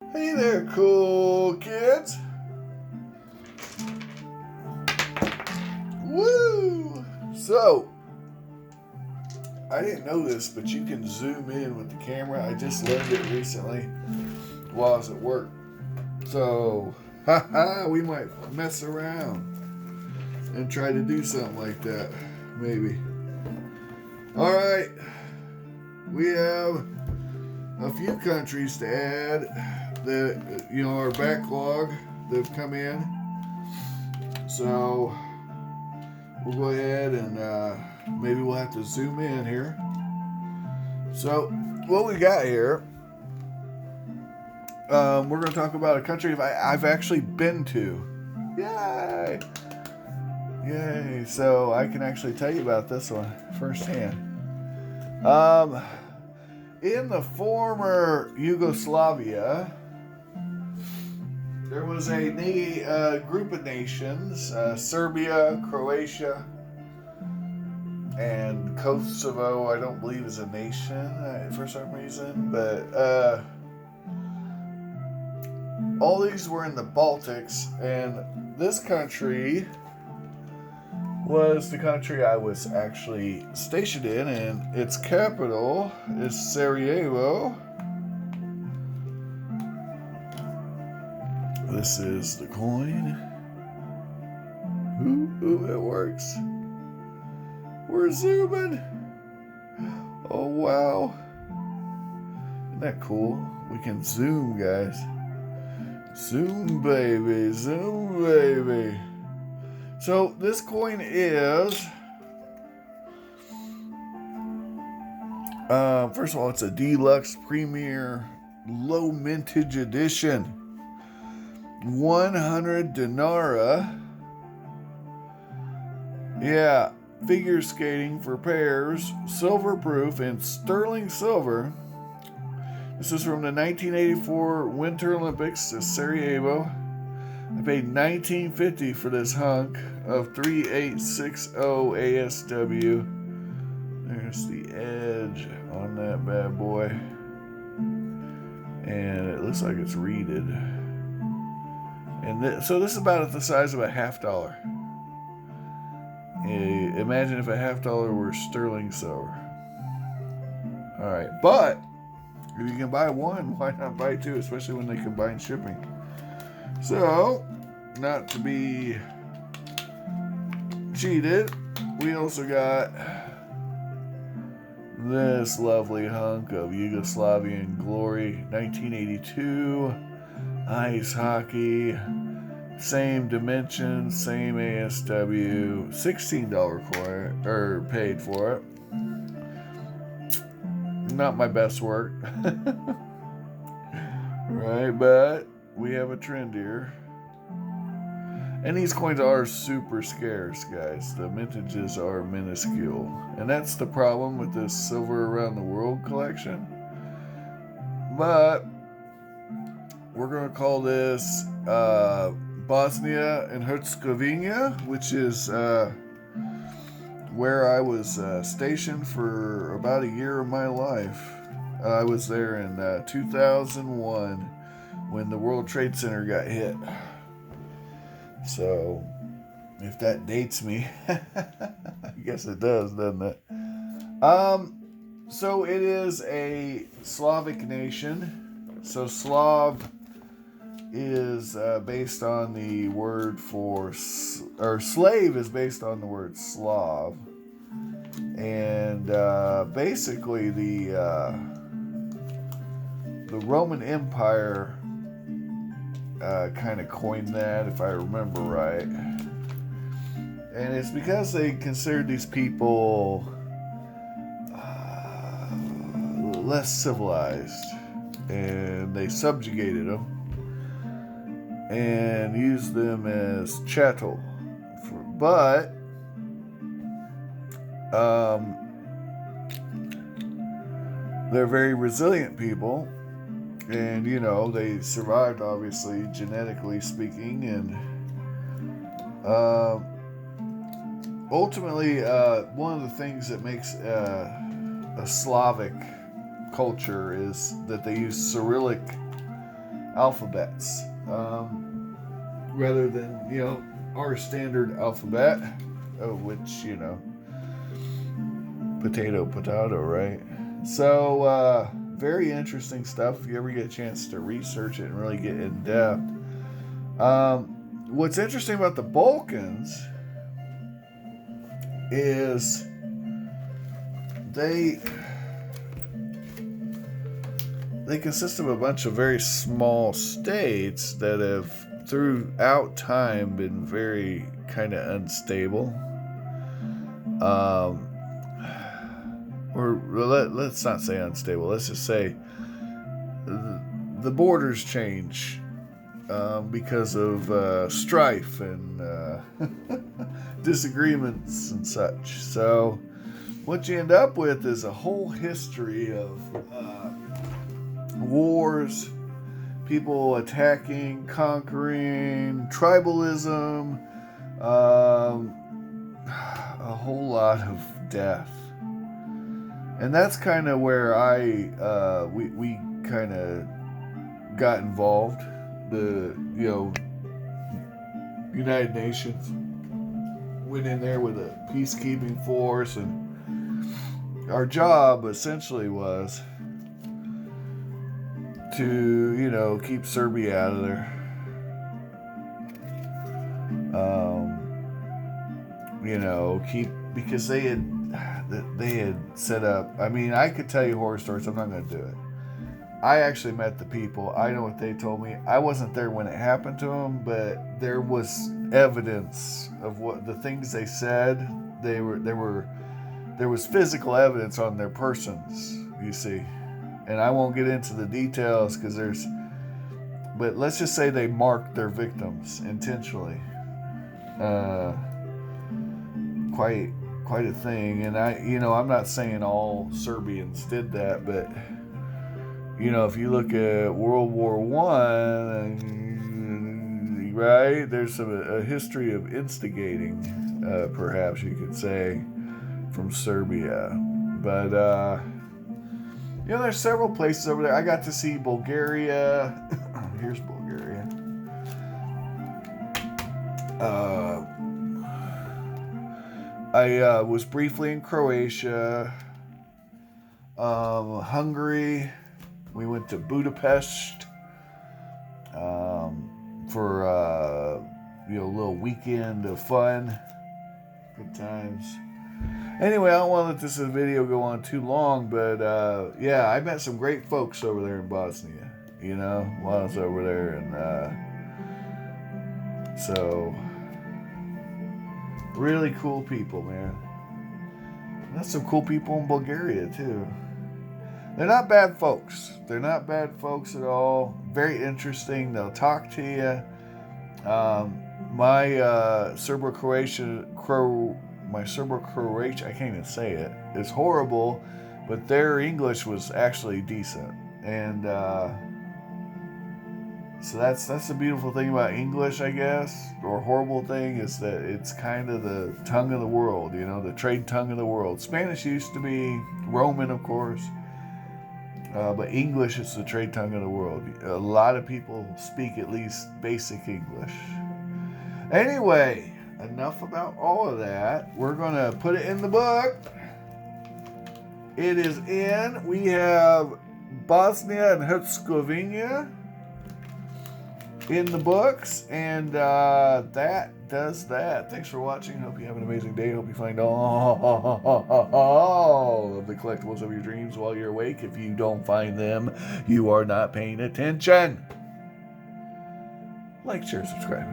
Hey there, cool kids. Woo! So, I didn't know this, but you can zoom in with the camera. I just learned it recently while I was at work. So, we might mess around and try to do something like that. Maybe. Alright. We have a few countries to add that, our backlog that have come in. So, we'll go ahead and maybe we'll have to zoom in here. So, what we got here, we're going to talk about a country I've actually been to. Yay! Yay! So, I can actually tell you about this one firsthand. In the former Yugoslavia, there was a group of nations, Serbia, Croatia, and Kosovo, I don't believe is a nation for some reason, but all these were in the Baltics, and this country was the country I was actually stationed in, and its capital is Sarajevo. This is the coin. Ooh, it works. We're zooming. Oh, wow. Isn't that cool? We can zoom, guys. Zoom, baby. Zoom, baby. So, this coin is... first of all, it's a deluxe premier low mintage edition. 100 dinara. Yeah, figure skating for pairs, silver proof, and sterling silver. This is from the 1984 Winter Olympics to Sarajevo. I paid $19.50 for this hunk of 3860 ASW. There's the edge on that bad boy. And it looks like it's reeded. And so this is about the size of a $50. Imagine if a $50 were sterling silver. Alright, but if you can buy one, why not buy two, especially when they combine shipping? So, not to be cheated, we also got this lovely hunk of Yugoslavian glory, 1982, ice hockey, same dimensions, same ASW, $16 coin, or paid for it. Not my best work. Right, but we have a trend here. And these coins are super scarce, guys. The mintages are minuscule. And that's the problem with this Silver Around the World collection. But we're going to call this Bosnia and Herzegovina, which is where I was stationed for about a year of my life. I was there in 2001 when the World Trade Center got hit. So, if that dates me, I guess it does, doesn't it? So it is a Slavic nation. So Slav is based on the word for, or slave is based on the word Slav. And basically the Roman Empire kind of coined that, if I remember right. And it's because they considered these people less civilized, and they subjugated them and used them as chattel. But they're very resilient people. And, they survived, obviously, genetically speaking. And ultimately, one of the things that makes a Slavic culture is that they use Cyrillic alphabets, rather than, our standard alphabet, which, potato, right? So, very interesting stuff if you ever get a chance to research it and really get in depth. What's interesting about the Balkans is they consist of a bunch of very small states that have throughout time been very kind of unstable. Or let's not say unstable. Let's just say the borders change because of strife and disagreements and such. So what you end up with is a whole history of wars, people attacking, conquering, tribalism, a whole lot of death. And that's kind of where we kind of got involved. The United Nations went in there with a peacekeeping force, and our job essentially was to keep Serbia out of there. Because they had set up. I mean, I could tell you horror stories. I'm not going to do it. I actually met the people. I know what they told me. I wasn't there when it happened to them, but there was evidence of what the things they said. There was physical evidence on their persons, you see. And I won't get into the details but let's just say they marked their victims intentionally. Quite a thing. And I'm not saying all Serbians did that, but if you look at World War I, right, there's a history of instigating, perhaps you could say, from Serbia. But there's several places over there. I got to see Bulgaria. Here's Bulgaria. I was briefly in Croatia, Hungary. We went to Budapest for a little weekend of fun, good times. Anyway, I don't want to let this video go on too long, but I met some great folks over there in Bosnia. While I was over there, and so really cool people, man. That's some cool people in Bulgaria too. They're not bad folks. They're not bad folks at all. Very interesting. They'll talk to you. My Serbo-Croatian, I can't even say it. It's horrible, but their English was actually decent. And so that's the beautiful thing about English, I guess, or horrible thing, is that it's kind of the tongue of the world, the trade tongue of the world. Spanish used to be Roman, of course. But English is the trade tongue of the world. A lot of people speak at least basic English. Anyway, enough about all of that. We're going to put it in the book. It is in. We have Bosnia and Herzegovina in the books. And that does that. Thanks for watching. Hope you have an amazing day. Hope you find all of the collectibles of your dreams while you're awake. If you don't find them, you are not paying attention. Like, share, subscribe.